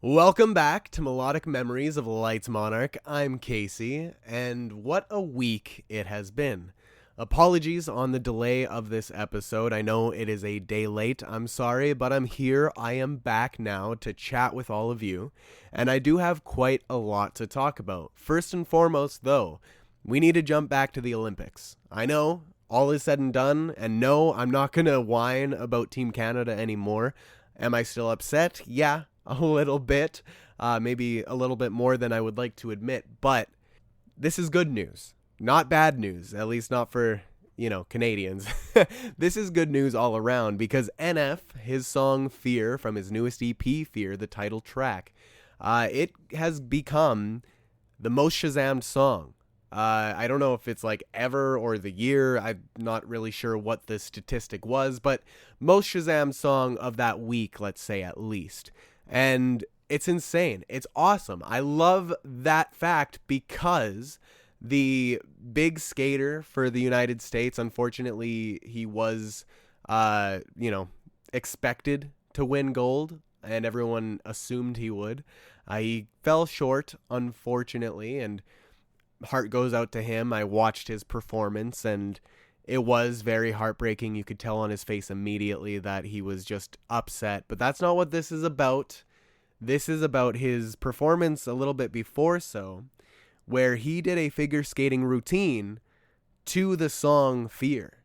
Welcome back to Melodic Memories of Lights Monarch. I'm Casey, and what a week it has been. Apologies on the delay of this episode. I know it is a day late. I'm sorry, but I'm here. I am back now to chat with all of you, and I do have quite a lot to talk about. First and foremost, though, we need to jump back to the Olympics. I know, all is said and done, and no, I'm not going to whine about Team Canada anymore. Am I still upset? Yeah. A little bit, maybe a little bit more than I would like to admit, but this is good news, not bad news, at least not for, Canadians. This is good news all around because NF, his song Fear from his newest EP, Fear, the title track, it has become the most Shazammed song. I don't know if it's like ever or the year. I'm not really sure what the statistic was, but most Shazam song of that week, let's say at least. And it's insane. It's awesome. I love that fact because the big skater for the United States, unfortunately, he was, expected to win gold, and everyone assumed he would. He fell short, unfortunately, and heart goes out to him. I watched his performance, and it was very heartbreaking. You could tell on his face immediately that he was just upset. But that's not what this is about. This is about his performance a little bit before so, where he did a figure skating routine to the song Fear.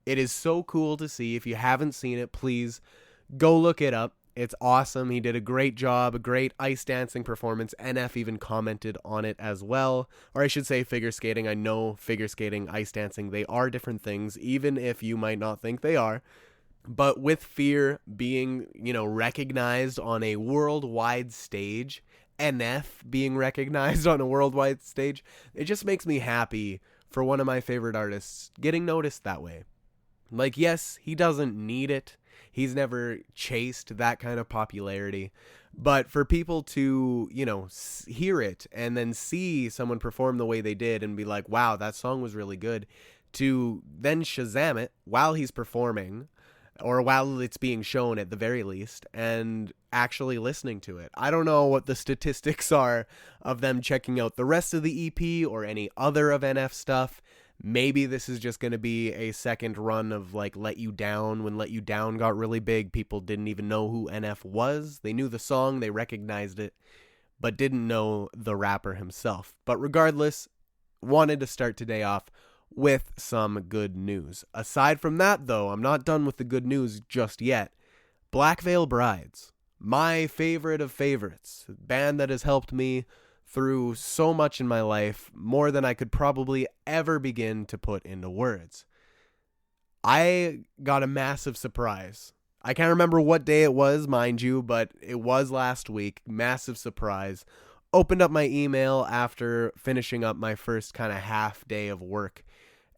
It is so cool to see. If you haven't seen it, please go look it up. It's awesome. He did a great job, a great ice dancing performance. NF even commented on it as well. Or I should say figure skating. I know figure skating, ice dancing, they are different things, even if you might not think they are. But with Fear being, recognized on a worldwide stage, NF being recognized on a worldwide stage, it just makes me happy for one of my favorite artists getting noticed that way. Like, yes, he doesn't need it. He's never chased that kind of popularity. But for people to, hear it and then see someone perform the way they did and be like, wow, that song was really good, to then Shazam it while he's performing or while it's being shown at the very least and actually listening to it. I don't know what the statistics are of them checking out the rest of the EP or any other of NF stuff. Maybe this is just going to be a second run of like Let You Down. When Let You Down got really big, people didn't even know who NF was. They knew the song, they recognized it, but didn't know the rapper himself. But regardless, wanted to start today off with some good news. Aside from that, though, I'm not done with the good news just yet. Black Veil Brides, my favorite of favorites, band that has helped me through so much in my life, more than I could probably ever begin to put into words. I got a massive surprise. I can't remember what day it was, mind you, but it was last week. Massive surprise. Opened up my email after finishing up my first kind of half day of work.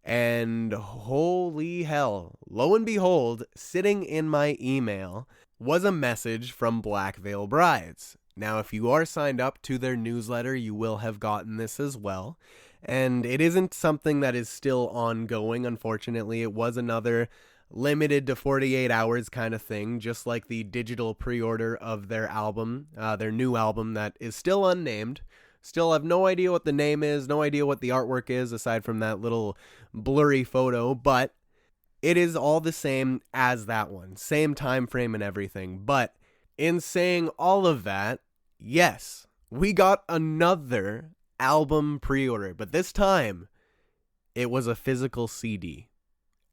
And holy hell, lo and behold, sitting in my email was a message from Black Veil Brides. Now, if you are signed up to their newsletter, you will have gotten this as well. And it isn't something that is still ongoing, unfortunately. It was another limited to 48 hours kind of thing, just like the digital pre-order of their album, their new album that is still unnamed. Still have no idea what the name is, no idea what the artwork is, aside from that little blurry photo, but it is all the same as that one. Same time frame and everything. But in saying all of that, yes, we got another album pre-order, but this time it was a physical CD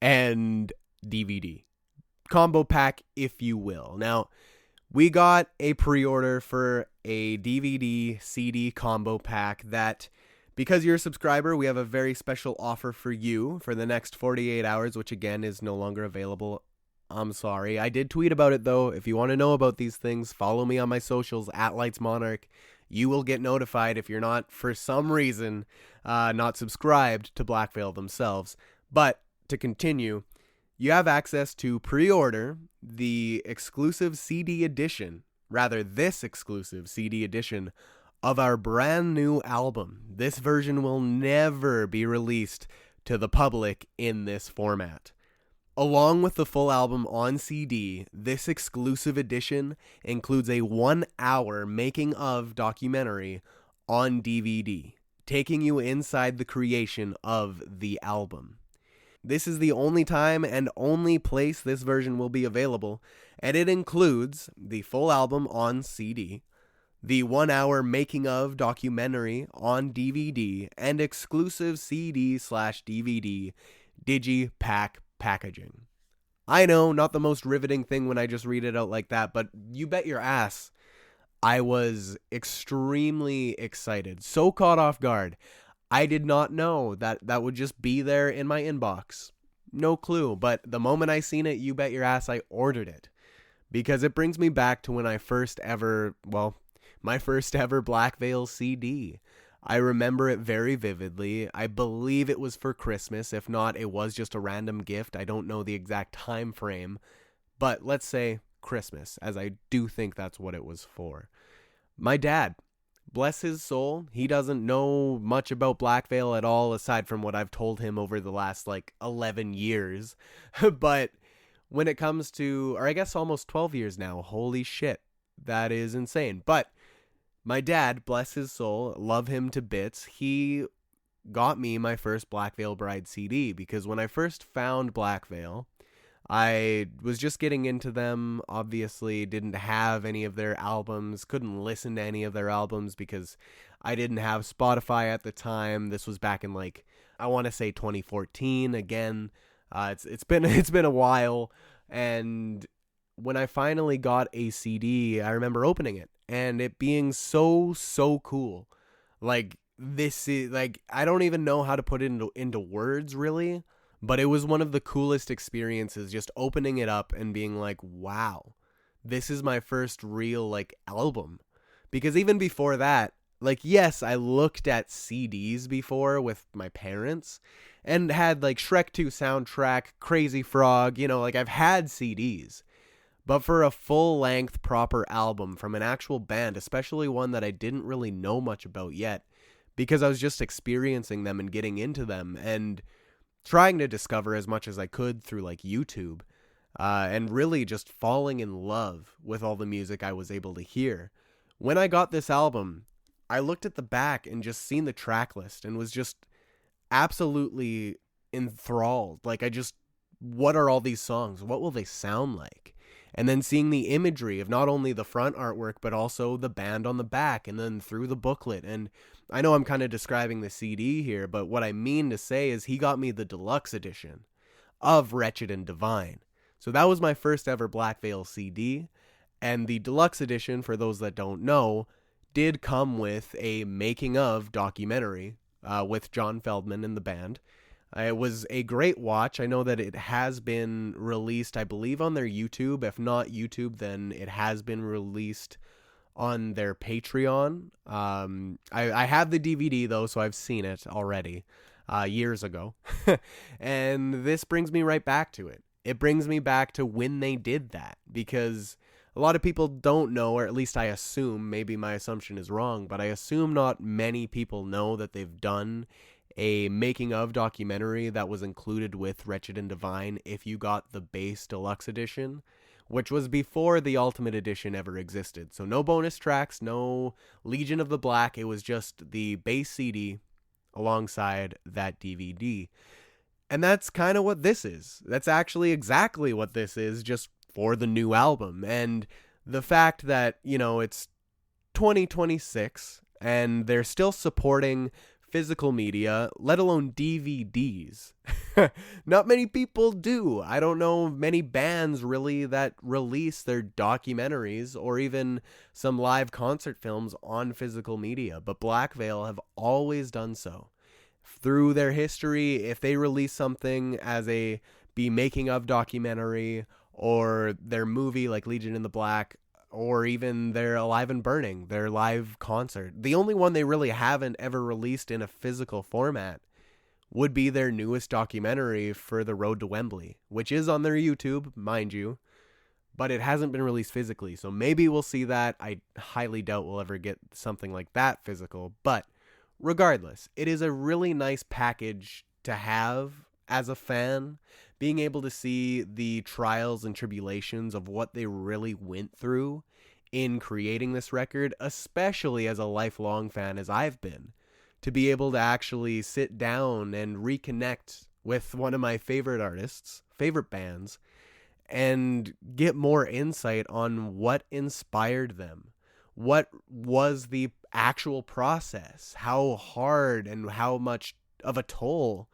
and DVD. Combo pack, if you will. Now, we got a pre-order for a DVD CD combo pack that, because you're a subscriber, we have a very special offer for you for the next 48 hours, which again is no longer available. I'm sorry. I did tweet about it though. If you want to know about these things, follow me on my socials at Lights Monarch. You will get notified if you're not, for some reason, not subscribed to Black Veil themselves. But to continue, you have access to pre-order the exclusive CD edition, this exclusive CD edition of our brand new album. This version will never be released to the public in this format. Along with the full album on CD, this exclusive edition includes a 1-hour making of documentary on DVD, taking you inside the creation of the album. This is the only time and only place this version will be available, and it includes the full album on CD, the 1-hour making of documentary on DVD, and exclusive CD/DVD digipack packaging. I know, not the most riveting thing when I just read it out like that, but you bet your ass I was extremely excited, so caught off guard. I did not know that would just be there in my inbox. No clue, but the moment I seen it, you bet your ass I ordered it. Because it brings me back to when I my first ever Black Veil CD. I remember it very vividly. I believe it was for Christmas. If not, it was just a random gift. I don't know the exact time frame. But let's say Christmas, as I do think that's what it was for. My dad, bless his soul, he doesn't know much about Black Veil at all, aside from what I've told him over the last, 11 years. But when it comes to, or I guess almost 12 years now, holy shit, that is insane. But my dad, bless his soul, love him to bits, he got me my first Black Veil Bride CD, because when I first found Black Veil, I was just getting into them, obviously didn't have any of their albums, couldn't listen to any of their albums because I didn't have Spotify at the time. This was back in I want to say 2014 again. It's been a while, and when I finally got a CD, I remember opening it and it being so cool. This is I don't even know how to put it into words really, but it was one of the coolest experiences, just opening it up and being like, wow, this is my first real album. Because even before that, yes, I looked at CDs before with my parents and had Shrek 2 soundtrack, Crazy Frog, I've had CDs. But for a full-length proper album from an actual band, especially one that I didn't really know much about yet, because I was just experiencing them and getting into them and trying to discover as much as I could through YouTube, and really just falling in love with all the music I was able to hear. When I got this album, I looked at the back and just seen the track list and was just absolutely enthralled. What are all these songs? What will they sound like? And then seeing the imagery of not only the front artwork, but also the band on the back and then through the booklet. And I know I'm kind of describing the CD here, but what I mean to say is he got me the deluxe edition of Wretched and Divine. So that was my first ever Black Veil CD. And the deluxe edition, for those that don't know, did come with a making of documentary with John Feldman and the band. It was a great watch. I know that it has been released, I believe, on their YouTube. If not YouTube, then it has been released on their Patreon. I have the DVD, though, so I've seen it already years ago. And this brings me right back to it. It brings me back to when they did that, because a lot of people don't know, or at least I assume, maybe my assumption is wrong, but I assume not many people know that they've done a making of documentary that was included with Wretched and Divine if you got the base deluxe edition, which was before the Ultimate Edition ever existed. So no bonus tracks, no Legion of the Black, it was just the base CD alongside that DVD. And that's kind of what this is. That's actually exactly what this is, just for the new album. And the fact that, it's 2026 and they're still supporting physical media, let alone DVDs. Not many people do. I don't know many bands really that release their documentaries or even some live concert films on physical media, but Black Veil have always done so. Through their history, if they release something as a making of documentary or their movie like Legion in the Black, or even their Alive and Burning, their live concert, the only one they really haven't ever released in a physical format would be their newest documentary for the Road to Wembley, which is on their YouTube, mind you, but it hasn't been released physically. So maybe we'll see that. I highly doubt we'll ever get something like that physical, but regardless, it is a really nice package to have as a fan, being able to see the trials and tribulations of what they really went through in creating this record, especially as a lifelong fan as I've been, to be able to actually sit down and reconnect with one of my favorite artists, favorite bands, and get more insight on what inspired them. What was the actual process? How hard and how much of a toll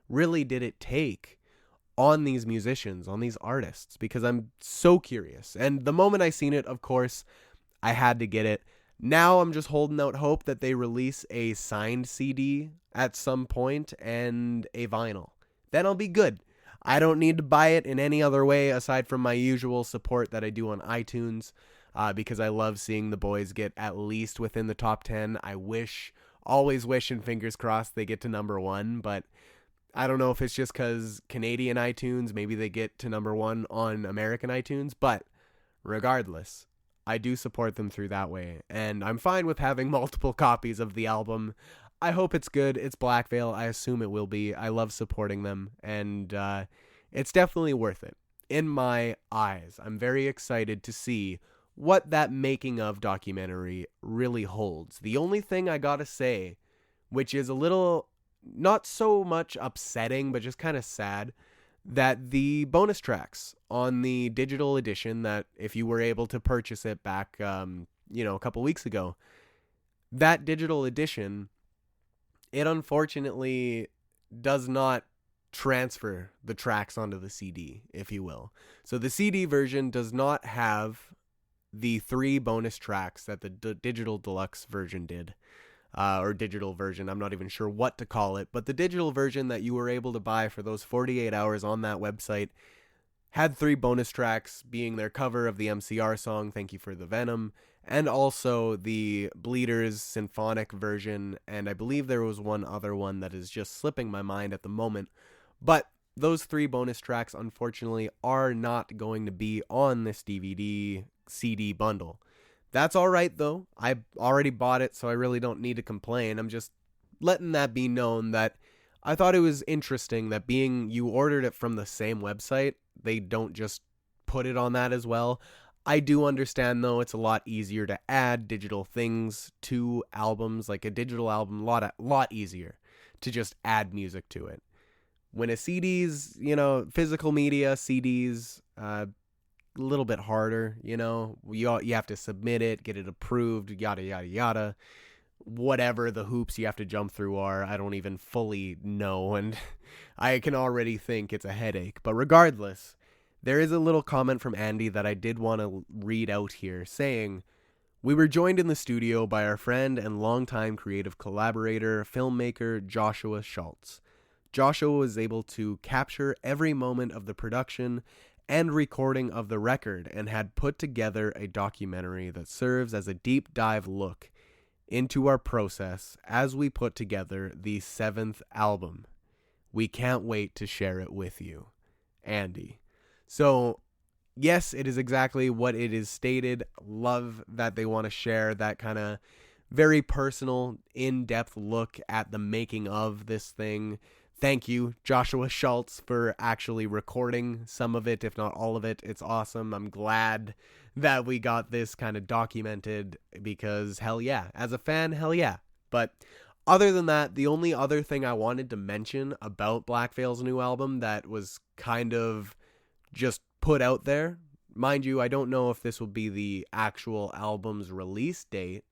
really did it take on these musicians, on these artists? Because I'm so curious. And the moment I seen it, of course, I had to get it. Now I'm just holding out hope that they release a signed CD at some point and a vinyl. Then I'll be good. I don't need to buy it in any other way aside from my usual support that I do on iTunes, because I love seeing the boys get at least within the top 10. I always wish and fingers crossed they get to number 1, but I don't know if it's just because Canadian iTunes, maybe they get to number 1 on American iTunes, but regardless, I do support them through that way, and I'm fine with having multiple copies of the album. I hope it's good. It's Black Veil. I assume it will be. I love supporting them, and it's definitely worth it. In my eyes, I'm very excited to see what that making of documentary really holds. The only thing I gotta say, which is a little, not so much upsetting, but just kind of sad, that the bonus tracks on the digital edition, that if you were able to purchase it back, a couple weeks ago, that digital edition, it unfortunately does not transfer the tracks onto the CD, if you will. So the CD version does not have the 3 bonus tracks that the digital deluxe version did. Or digital version, I'm not even sure what to call it, but the digital version that you were able to buy for those 48 hours on that website had 3 bonus tracks, being their cover of the MCR song, Thank You for the Venom, and also the Bleeders symphonic version, and I believe there was one other one that is just slipping my mind at the moment, but those 3 bonus tracks, unfortunately, are not going to be on this DVD CD bundle. That's all right, though. I already bought it, so I really don't need to complain. I'm just letting that be known that I thought it was interesting that being you ordered it from the same website, they don't just put it on that as well. I do understand, though, it's a lot easier to add digital things to albums. Like a digital album, a lot easier to just add music to it. When a CD's, physical media, CDs, a little bit harder, you have to submit it, get it approved, yada, yada, yada. Whatever the hoops you have to jump through are, I don't even fully know, and I can already think it's a headache. But regardless, there is a little comment from Andy that I did want to read out here, saying, "We were joined in the studio by our friend and longtime creative collaborator, filmmaker Joshua Schultz. Joshua was able to capture every moment of the production and recording of the record and had put together a documentary that serves as a deep dive look into our process as we put together the 7th album. We can't wait to share it with you. Andy." So, yes, it is exactly what it is stated. Love that they want to share that kind of very personal, in-depth look at the making of this thing. Thank you, Joshua Schultz, for actually recording some of it, if not all of it. It's awesome. I'm glad that we got this kind of documented because hell yeah. As a fan, hell yeah. But other than that, the only other thing I wanted to mention about Black Veil's new album that was kind of just put out there, mind you, I don't know if this will be the actual album's release date,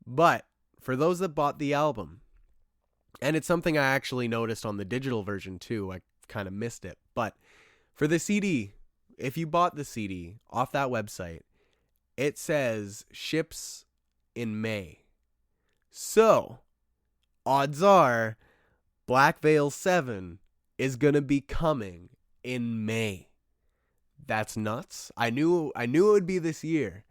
but for those that bought the album, and it's something I actually noticed on the digital version too, I kind of missed it, but for the CD, if you bought the CD off that website, it says ships in May. So, odds are Black Veil 7 is going to be coming in May. That's nuts. I knew it would be this year,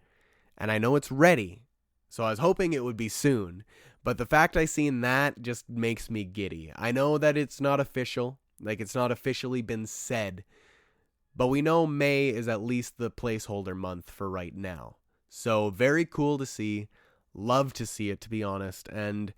and I know it's ready, so I was hoping it would be soon, but the fact I seen that just makes me giddy. I know that it's not official, like it's not officially been said, but we know May is at least the placeholder month for right now. So very cool to see, love to see it, to be honest, and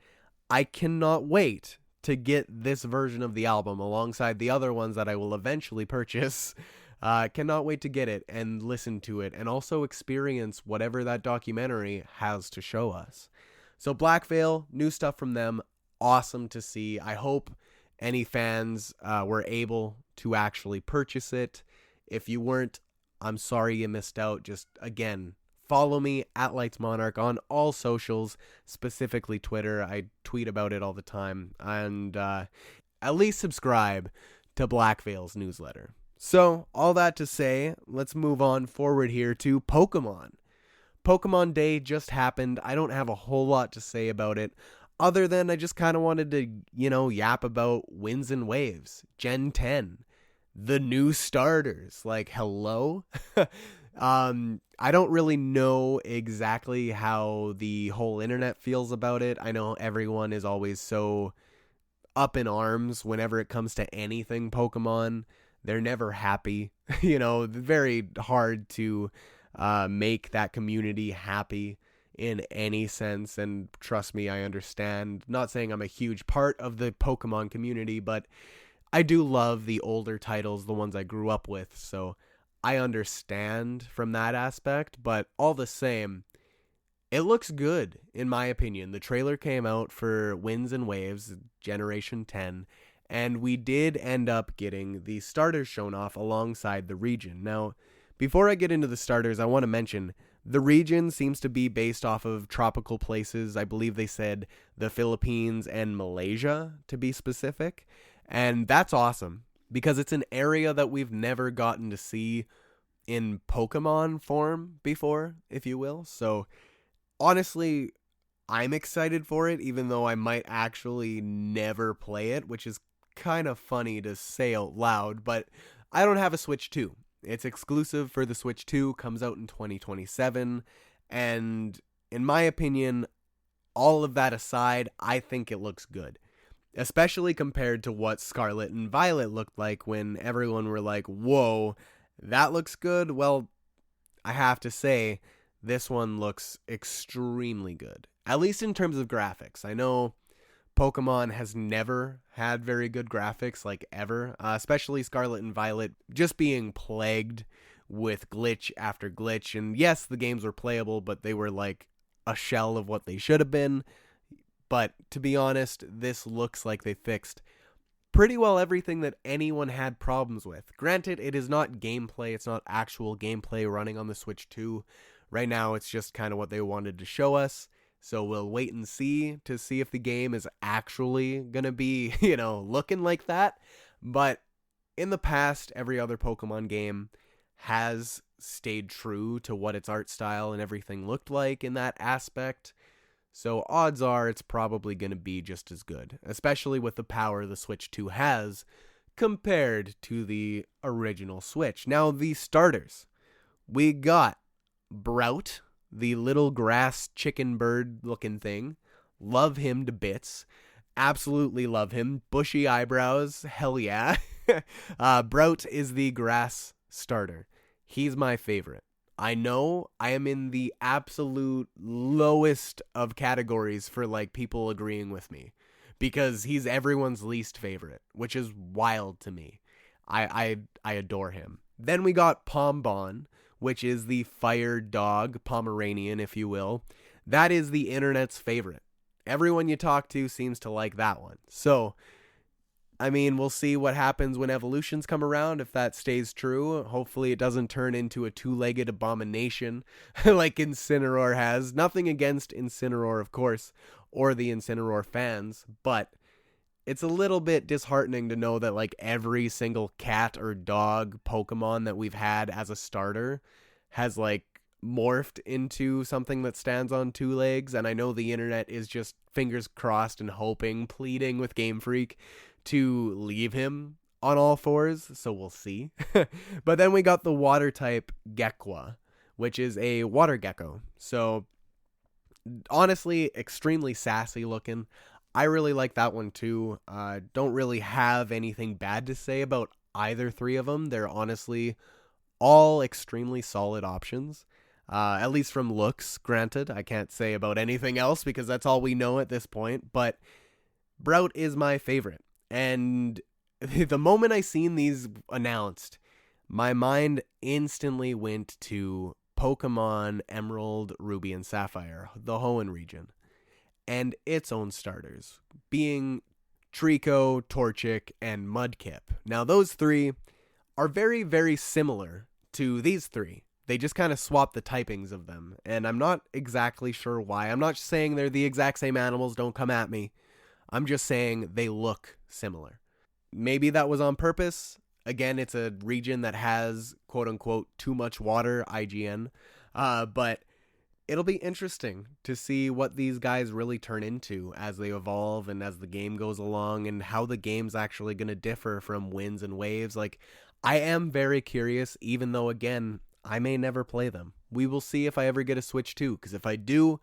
I cannot wait to get this version of the album alongside the other ones that I will eventually purchase. Cannot wait to get it and listen to it and also experience whatever that documentary has to show us. So Black Veil, new stuff from them, awesome to see. I hope any fans were able to actually purchase it. If you weren't, I'm sorry you missed out. Just, again, follow me at Lights Monarch on all socials, specifically Twitter. I tweet about it all the time. And at least subscribe to Black Veil's newsletter. So, all that to say, let's move on forward here to Pokemon. Pokemon Day just happened. I don't have a whole lot to say about it, other than I just kind of wanted to, yap about Winds and Waves, Gen 10, the new starters. Like, hello? I don't really know exactly how the whole internet feels about it. I know everyone is always so up in arms whenever it comes to anything Pokemon. They're never happy. Very hard to make that community happy in any sense. And trust me, I understand. Not saying I'm a huge part of the Pokemon community, but I do love the older titles, the ones I grew up with. So I understand from that aspect. But all the same, it looks good, in my opinion. The trailer came out for Winds and Waves, Generation 10. And we did end up getting the starters shown off alongside the region. Now, before I get into the starters, I want to mention the region seems to be based off of tropical places. I believe they said the Philippines and Malaysia, to be specific. And that's awesome because it's an area that we've never gotten to see in Pokemon form before, if you will. So, honestly, I'm excited for it, even though I might actually never play it, which is kind of funny to say out loud, but I don't have a Switch 2. It's exclusive for the Switch 2, comes out in 2027, and in my opinion, all of that aside, I think it looks good. Especially compared to what Scarlet and Violet looked like when everyone were like, whoa, that looks good. Well, I have to say, this one looks extremely good. At least in terms of graphics. I know Pokemon has never had very good graphics, like ever, especially Scarlet and Violet, just being plagued with glitch after glitch. And yes, the games were playable, but they were like a shell of what they should have been. But to be honest, this looks like they fixed pretty well everything that anyone had problems with. Granted, it is not gameplay, it's not actual gameplay running on the Switch 2. Right now, it's just kind of what they wanted to show us. So we'll wait and see to see if the game is actually going to be, looking like that. But in the past, every other Pokemon game has stayed true to what its art style and everything looked like in that aspect. So odds are it's probably going to be just as good, especially with the power the Switch 2 has compared to the original Switch. Now, the starters. We got Brout, the little grass chicken bird looking thing. Love him to bits. Absolutely love him. Bushy eyebrows. Hell yeah. Brout is the grass starter. He's my favorite. I know I am in the absolute lowest of categories for people agreeing with me because he's everyone's least favorite, which is wild to me. I adore him. Then we got Pombon, which is the fire dog, Pomeranian, if you will. That is the internet's favorite. Everyone you talk to seems to like that one. So, we'll see what happens when evolutions come around, if that stays true. Hopefully it doesn't turn into a two-legged abomination like Incineroar has. Nothing against Incineroar, of course, or the Incineroar fans, but it's a little bit disheartening to know that every single cat or dog Pokemon that we've had as a starter has morphed into something that stands on two legs. And I know the internet is just fingers crossed and hoping, pleading with Game Freak to leave him on all fours. So we'll see. But then we got the water type Gekwa, which is a water gecko. So honestly, extremely sassy looking. I really like that one too. Don't really have anything bad to say about either three of them. They're honestly all extremely solid options, at least from looks. Granted, I can't say about anything else because that's all we know at this point. But Brout is my favorite. And the moment I seen these announced, my mind instantly went to Pokemon Emerald, Ruby, and Sapphire, the Hoenn region, and its own starters, being Trico, Torchic, and Mudkip. Now, those three are very, very similar to these three. They just kind of swap the typings of them, and I'm not exactly sure why. I'm not saying they're the exact same animals, don't come at me. I'm just saying they look similar. Maybe that was on purpose. Again, it's a region that has, quote-unquote, too much water, IGN. But it'll be interesting to see what these guys really turn into as they evolve and as the game goes along, and how the game's actually going to differ from winds and waves. Like, I am very curious, even though, again, I may never play them. We will see if I ever get a Switch 2, because if I do,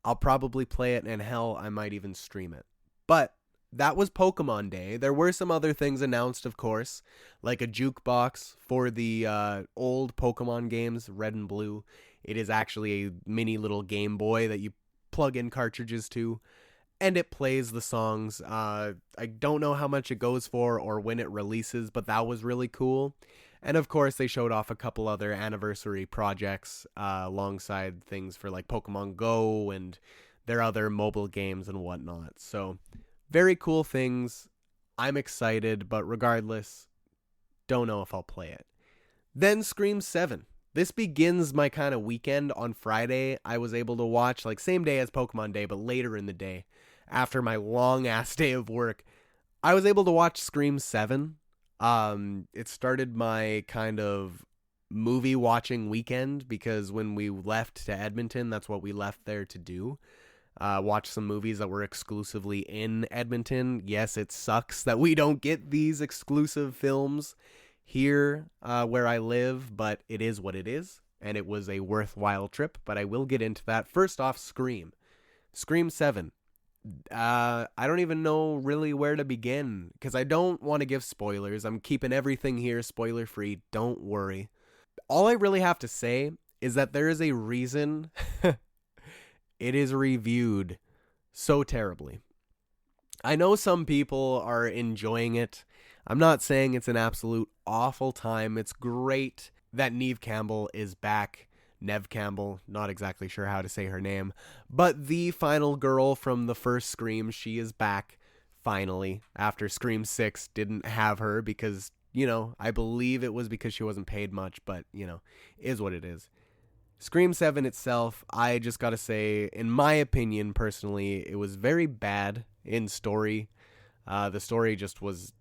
I'll probably play it, and hell, I might even stream it. But that was Pokemon Day. There were some other things announced, of course, like a jukebox for the old Pokemon games, Red and Blue. It is actually a mini little Game Boy that you plug in cartridges to, and it plays the songs. I don't know how much it goes for or when it releases, but that was really cool. And of course, they showed off a couple other anniversary projects alongside things for like Pokemon Go and their other mobile games and whatnot. So, very cool things. I'm excited, but regardless, don't know if I'll play it. Then Scream 7. This begins my kind of weekend. On Friday, I was able to watch, like, same day as Pokemon Day, but later in the day, after my long-ass day of work, I was able to watch Scream 7. It started my kind of movie-watching weekend, because when we left to Edmonton, that's what we left there to do. Watch some movies that were exclusively in Edmonton. Yes, it sucks that we don't get these exclusive films here where I live, but it is what it is, and it was a worthwhile trip, but I will get into that. First off, Scream 7. I don't even know really where to begin, because I don't want to give spoilers. I'm keeping everything here spoiler free, don't worry. All I really have to say is that there is a reason it is reviewed so terribly. I know some people are enjoying it. I'm not saying it's an absolute awful time. It's great that Neve Campbell is back. Neve Campbell, not exactly sure how to say her name. But the final girl from the first Scream, she is back, finally, after Scream 6 didn't have her because, I believe it was because she wasn't paid much, but, is what it is. Scream 7 itself, I just gotta say, in my opinion, personally, it was very bad in story. The story just was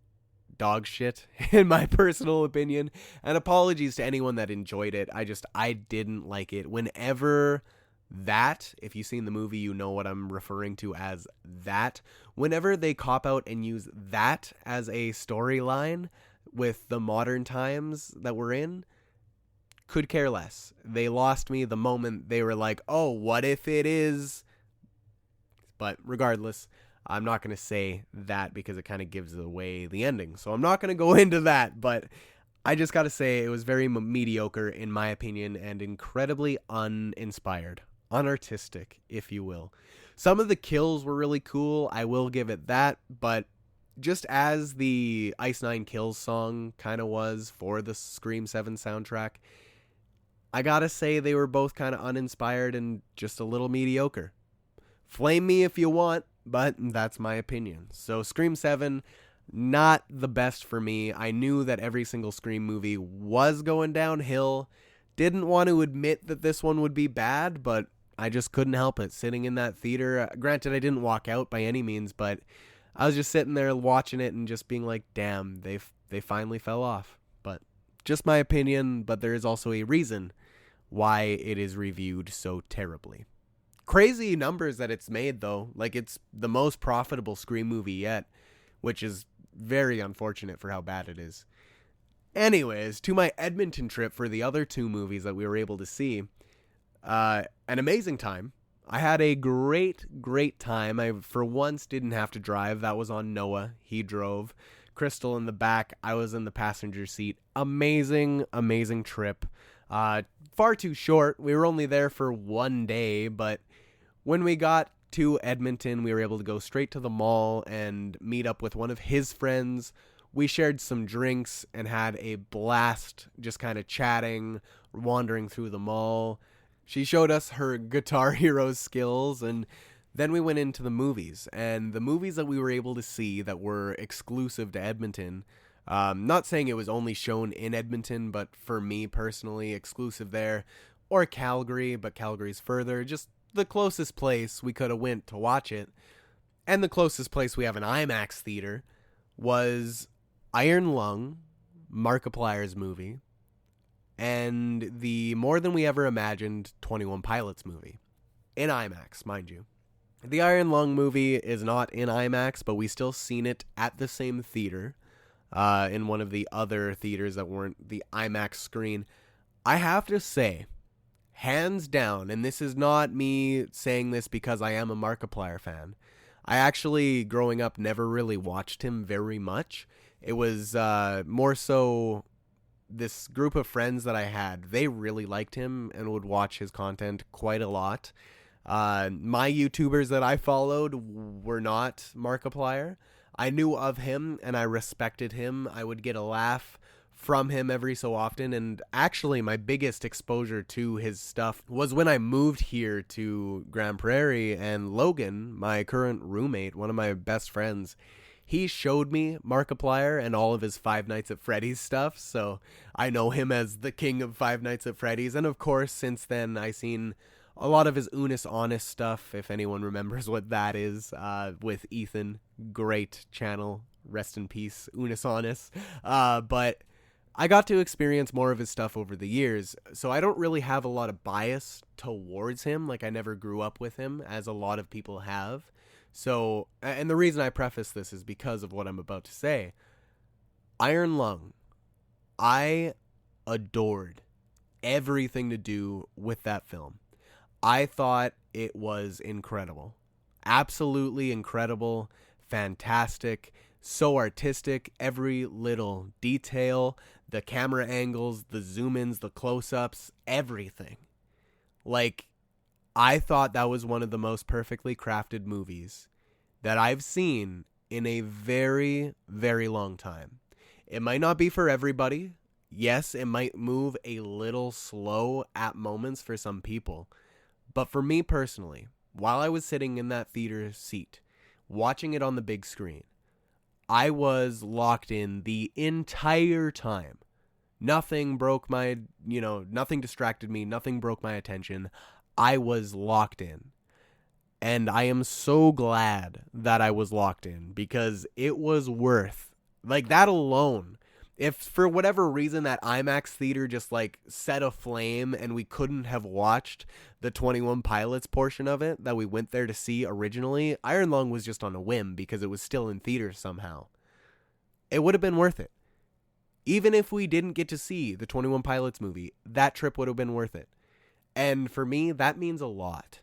dog shit, in my personal opinion. And apologies to anyone that enjoyed it. I didn't like it. Whenever that, if you've seen the movie, you know what I'm referring to as that. Whenever they cop out and use that as a storyline with the modern times that we're in, could care less. They lost me the moment they were like, oh, what if it is? But regardless, I'm not going to say that because it kind of gives away the ending. So I'm not going to go into that, but I just got to say it was very mediocre in my opinion and incredibly uninspired, unartistic, if you will. Some of the kills were really cool. I will give it that, but just as the Ice Nine Kills song kind of was for the Scream 7 soundtrack, I gotta say they were both kind of uninspired and just a little mediocre. Flame me if you want, but that's my opinion. So Scream 7, not the best for me. I knew that every single Scream movie was going downhill. Didn't want to admit that this one would be bad, but I just couldn't help it. Sitting in that theater, granted I didn't walk out by any means, but I was just sitting there watching it and just being like, damn, they finally fell off. But just my opinion, but there is also a reason why it is reviewed so terribly. Crazy numbers that it's made, though. Like, it's the most profitable Scream movie yet, which is very unfortunate for how bad it is. Anyways, to my Edmonton trip for the other two movies that we were able to see, an amazing time. I had a great time. I, for once, didn't have to drive. That was on Noah. He drove. Crystal in the back. I was in the passenger seat. Amazing trip. Far too short. We were only there for one day, but when we got to Edmonton. We were able to go straight to the mall and meet up with one of his friends. We shared some drinks and had a blast just kind of chatting, wandering through the mall. She showed us her Guitar Hero skills, and then we went into the movies. And the movies that we were able to see that were exclusive to Edmonton, not saying it was only shown in Edmonton, but for me personally, exclusive there, or Calgary, but Calgary's further, just the closest place we could have went to watch it. And the closest place we have an IMAX theater was Iron Lung, Markiplier's movie, and the More Than We Ever Imagined 21 Pilots movie. In IMAX, mind you. The Iron Lung movie is not in IMAX, but we still seen it at the same theater, in one of the other theaters that weren't the IMAX screen. I have to say, hands down, and this is not me saying this because I am a Markiplier fan. I actually, growing up, never really watched him very much. It was more so this group of friends that I had. They really liked him and would watch his content quite a lot. My YouTubers that I followed were not Markiplier. I knew of him and I respected him. I would get a laugh from him every so often, and actually my biggest exposure to his stuff was when I moved here to Grand Prairie, and Logan, my current roommate, one of my best friends, he showed me Markiplier and all of his Five Nights at Freddy's stuff, so I know him as the king of Five Nights at Freddy's. And of course, since then, I seen a lot of his Øne Honest stuff, if anyone remembers what that is, with Ethan. Great channel, rest in peace, Øne Honest. But I got to experience more of his stuff over the years, so I don't really have a lot of bias towards him. Like, I never grew up with him, as a lot of people have. So, and the reason I preface this is because of what I'm about to say. Iron Lung, I adored everything to do with that film. I thought it was incredible. Absolutely incredible, fantastic, so artistic, every little detail, the camera angles, the zoom-ins, the close-ups, everything. Like, I thought that was one of the most perfectly crafted movies that I've seen in a very, very long time. It might not be for everybody. Yes, it might move a little slow at moments for some people. But for me personally, while I was sitting in that theater seat, watching it on the big screen, I was locked in the entire time. Nothing broke my, nothing distracted me. Nothing broke my attention. I was locked in. And I am so glad that I was locked in, because it was worth, like, that alone. If for whatever reason that IMAX theater just like set aflame and we couldn't have watched the 21 Pilots portion of it that we went there to see originally, Iron Lung was just on a whim because it was still in theaters somehow. It would have been worth it. Even if we didn't get to see the 21 Pilots movie, that trip would have been worth it. And for me, that means a lot.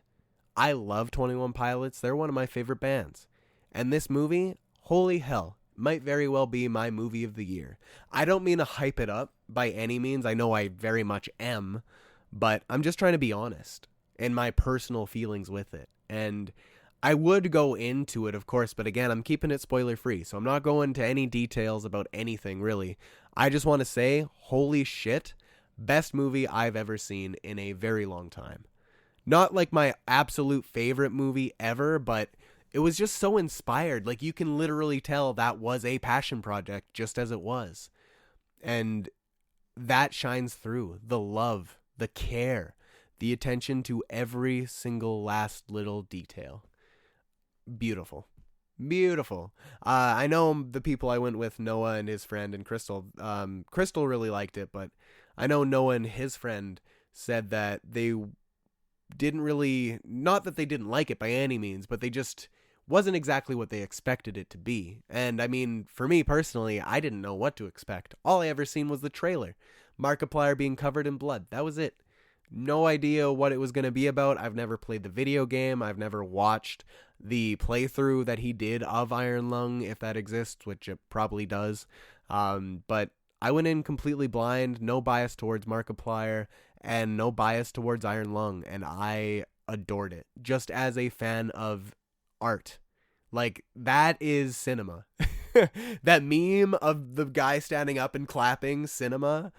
I love 21 Pilots. They're one of my favorite bands. And this movie, holy hell, might very well be my movie of the year. I don't mean to hype it up by any means. I know I very much am. But I'm just trying to be honest in my personal feelings with it. And I would go into it, of course, but again, I'm keeping it spoiler free. So I'm not going into any details about anything, really. I just want to say, holy shit, best movie I've ever seen in a very long time. Not like my absolute favorite movie ever, but it was just so inspired. Like, you can literally tell that was a passion project just as it was. And that shines through. The love, the care, the attention to every single last little detail. Beautiful. Beautiful. I know the people I went with, Noah and his friend and Crystal. Crystal really liked it, but I know Noah and his friend said that they didn't really, not that they didn't like it by any means, but they just wasn't exactly what they expected it to be. And I mean, for me personally, I didn't know what to expect. All I ever seen was the trailer. Markiplier being covered in blood. That was it. No idea what it was going to be about. I've never played the video game. I've never watched the playthrough that he did of Iron Lung, if that exists, which it probably does. But I went in completely blind, no bias towards Markiplier, and no bias towards Iron Lung, and I adored it. Just as a fan of art. Like, that is cinema. That meme of the guy standing up and clapping, cinema.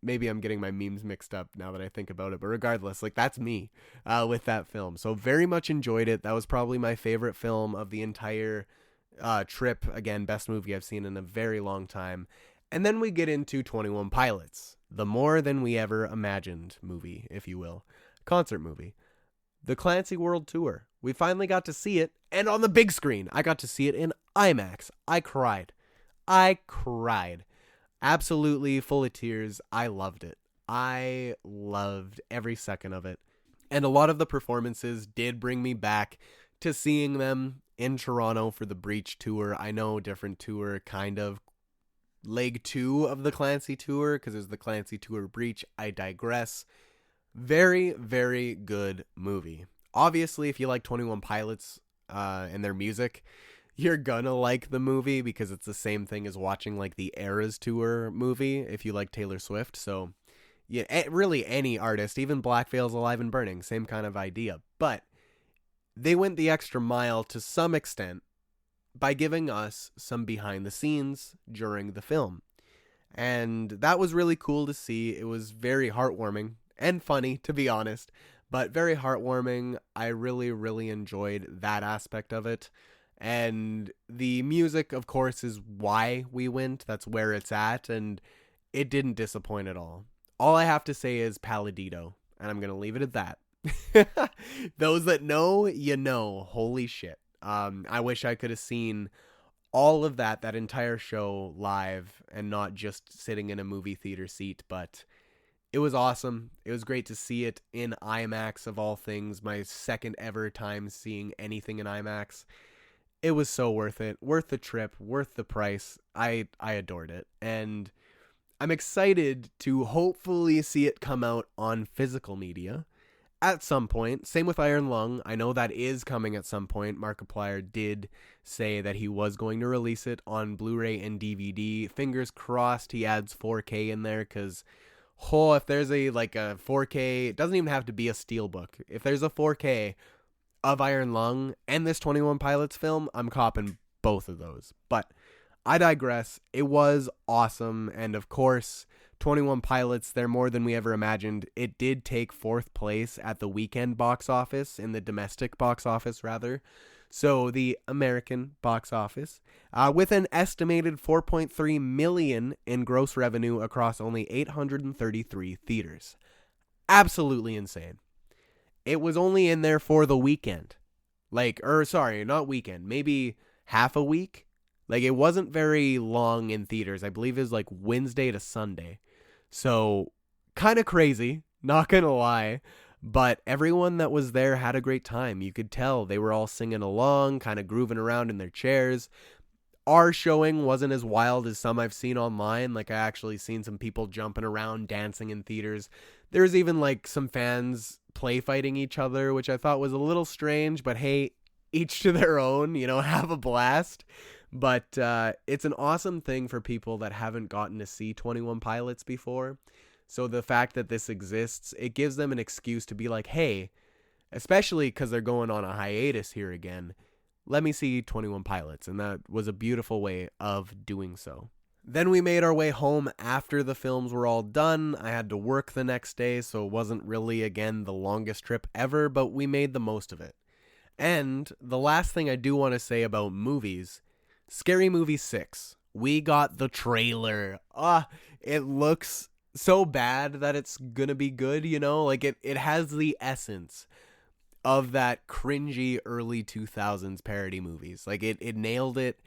Maybe I'm getting my memes mixed up now that I think about it, but regardless, like, that's me with that film. So very much enjoyed it. That was probably my favorite film of the entire trip. Again, best movie I've seen in a very long time. And then we get into 21 Pilots, the more than we ever imagined movie, if you will, concert movie. The Clancy World Tour. We finally got to see it, and on the big screen. I got to see it in IMAX. I cried. Absolutely full of tears. I loved it. I loved every second of it. And a lot of the performances did bring me back to seeing them in Toronto for the Breach Tour. I know, different tour, kind of. Leg 2 of the Clancy Tour, because there's the Clancy Tour Breach. I digress. Very, very good movie. Obviously, if you like 21 Pilots and their music, you're gonna like the movie because it's the same thing as watching like the Eras Tour movie if you like Taylor Swift. So, yeah, really any artist, even Black Veil's Alive and Burning, same kind of idea. But they went the extra mile to some extent by giving us some behind the scenes during the film. And that was really cool to see. It was very heartwarming and funny, to be honest, but very heartwarming. I really, really enjoyed that aspect of it. And the music, of course, is why we went. That's where it's at, and it didn't disappoint at all. All I have to say is Palladito, and I'm going to leave it at that. Those that know, you know. Holy shit. I wish I could have seen all of that entire show live and not just sitting in a movie theater seat, but it was awesome. It was great to see it in IMAX of all things. My second ever time seeing anything in IMAX. It was so worth it. Worth the trip, worth the price. I adored it. And I'm excited to hopefully see it come out on physical media at some point. Same with Iron Lung. I know that is coming at some point. Markiplier did say that he was going to release it on Blu-ray and DVD. Fingers crossed he adds 4K in there, because if there's a 4K, it doesn't even have to be a steelbook. If there's a 4K of Iron Lung and this 21 Pilots film, I'm copping both of those. But I digress. It was awesome. And of course, 21 Pilots, they're more than we ever imagined. It did take 4th place at the weekend box office, in the domestic box office, rather. So the American box office, with an estimated $4.3 million in gross revenue across only 833 theaters. Absolutely insane. It was only in there for the weekend. Not weekend, maybe half a week. It wasn't very long in theaters. I believe it was Wednesday to Sunday. So, kind of crazy, not gonna lie. But everyone that was there had a great time. You could tell they were all singing along, kind of grooving around in their chairs. Our showing wasn't as wild as some I've seen online. I actually seen some people jumping around, dancing in theaters. There's even some fans play fighting each other, which I thought was a little strange, but hey, each to their own, have a blast. But it's an awesome thing for people that haven't gotten to see 21 Pilots before. So the fact that this exists, it gives them an excuse to be like, hey, especially because they're going on a hiatus here again, let me see 21 Pilots. And that was a beautiful way of doing so. Then we made our way home after the films were all done. I had to work the next day, so it wasn't really, again, the longest trip ever, but we made the most of it. And the last thing I do want to say about movies, Scary Movie 6. We got the trailer. It looks so bad that it's gonna be good, it has the essence of that cringy early 2000s parody movies. It nailed it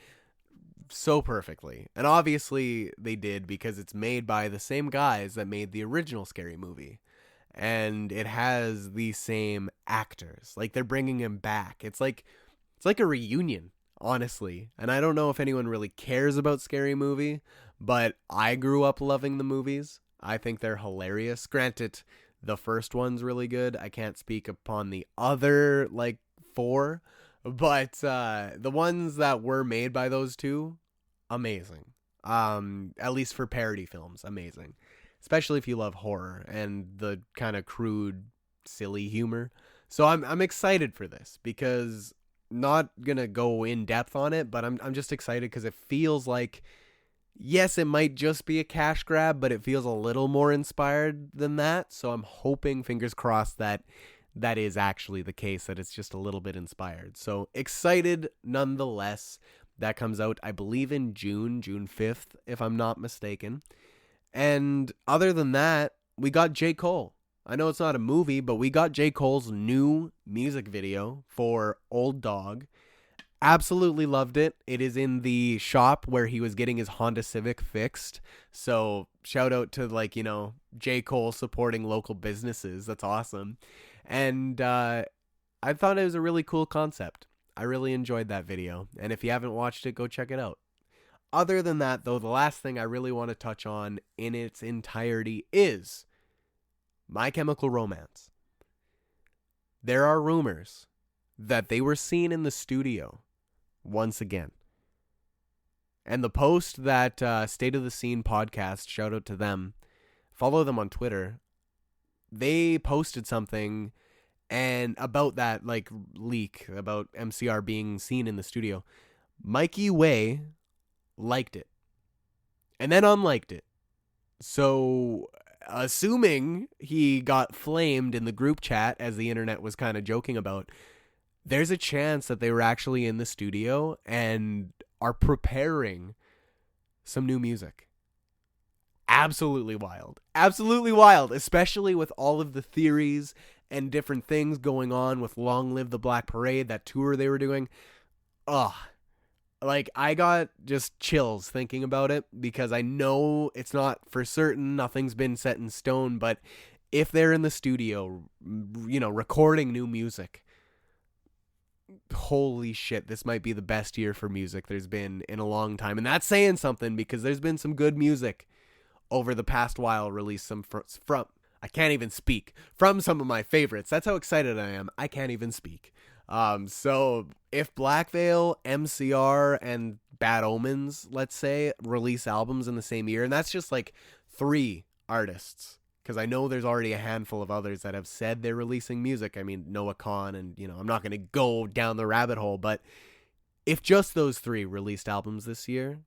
so perfectly. And obviously they did, because it's made by the same guys that made the original Scary Movie. And it has the same actors. They're bringing him back. It's like a reunion, honestly. And I don't know if anyone really cares about Scary Movie, but I grew up loving the movies. I think they're hilarious. Granted, the first one's really good. I can't speak upon the other, 4. But the ones that were made by those two, amazing. At least for parody films, amazing. Especially if you love horror and the kind of crude silly humor. So I'm excited for this because not gonna go in depth on it, but I'm just excited because it feels like, yes, it might just be a cash grab, but it feels a little more inspired than that. So I'm hoping, fingers crossed, that that is actually the case, that it's just a little bit inspired. So excited nonetheless. That comes out, I believe, in June 5th, if I'm not mistaken. And other than that, we got J. Cole. I know it's not a movie, but we got J. Cole's new music video for Old Dog. Absolutely loved it. It is in the shop where he was getting his Honda Civic fixed. So shout out to, like, you know, J. Cole supporting local businesses. That's awesome. And I thought it was a really cool concept. I really enjoyed that video. And if you haven't watched it, go check it out. Other than that, though, the last thing I really want to touch on in its entirety is My Chemical Romance. There are rumors that they were seen in the studio once again. And the post that State of the Scene podcast, shout out to them, follow them on Twitter, they posted something and about that, like, leak about MCR being seen in the studio. Mikey Way liked it and then unliked it. So assuming he got flamed in the group chat, as the internet was kind of joking about, there's a chance that they were actually in the studio and are preparing some new music. Absolutely wild. Absolutely wild, especially with all of the theories and different things going on with Long Live the Black Parade, that tour they were doing. Ugh. Like, I got just chills thinking about it, because I know it's not for certain, nothing's been set in stone, but if they're in the studio, you know, recording new music, holy shit, this might be the best year for music there's been in a long time. And that's saying something, because there's been some good music over the past while released from I can't even speak, from some of my favorites. That's how excited I am. I can't even speak. So if Black Veil, MCR, and Bad Omens, let's say, release albums in the same year, and that's just like 3 artists, because I know there's already a handful of others that have said they're releasing music. I mean, Noah Kahan, and, you know, I'm not going to go down the rabbit hole, but if just those 3 released albums this year,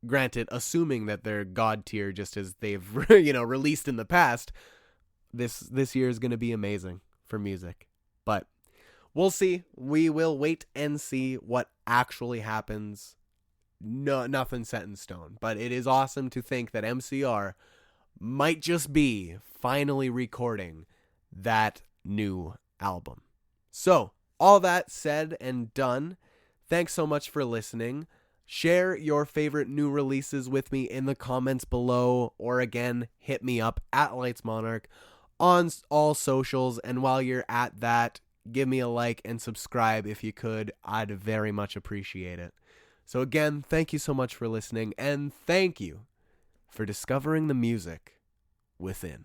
granted, assuming that they're God tier just as they've, you know, released in the past, this year is going to be amazing for music. But we'll see. We will wait and see what actually happens. No, nothing set in stone. But it is awesome to think that MCR might just be finally recording that new album. So, all that said and done, thanks so much for listening. Share your favorite new releases with me in the comments below, or again, hit me up at Lights Monarch on all socials. And while you're at that, give me a like and subscribe if you could. I'd very much appreciate it. So again, thank you so much for listening, and thank you for discovering the music within.